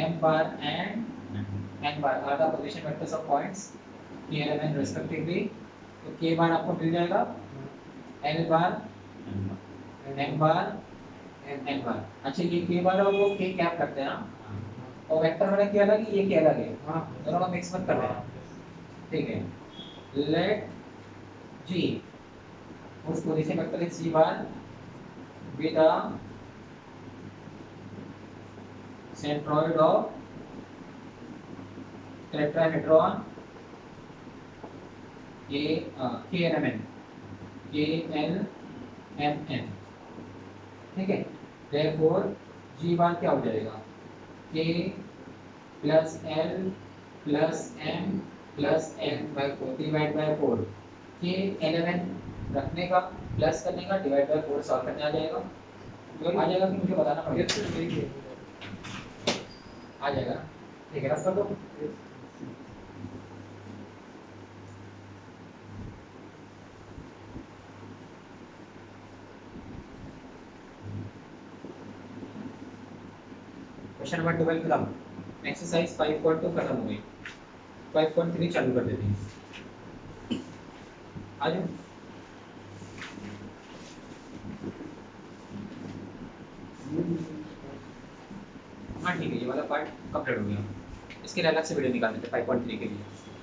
m bar and n bar are the position vectors of points k l m n respectively. तो k बार आपको मिल जाएगा, l बार m बार n बार। अच्छा ये k बार और वो k कैप करते हैं ना, और वेक्टर वाला क्या अलग है, ये क्या अलग है, दोनों का मिक्स मत कर देना। ठीक है। लेट g उस position vector is g bar with the centroid of tetrahedron k l m n k l m n। ठीक है। therefore g बार क्या हो जाएगा? k plus l plus m plus n by 4 divide by 4। k element रखने का, plus करने का, divide by 4 solve करने आ जाएगा। आ जाएगा कि मुझे बताना पड़ेगा? आ जाएगा। ठीक है, रफ कर दो। क्वेश्चन नंबर 12 खत्म। एक्सरसाइज 5.2 खत्म हो गई। 5.3 चालू कर देते हैं। आ जाओ। हाँ ठीक है, ये वाला पार्ट कंप्लीट हो गया। इसके लिए अलग से वीडियो निकाल देते हैं 5.3 के लिए।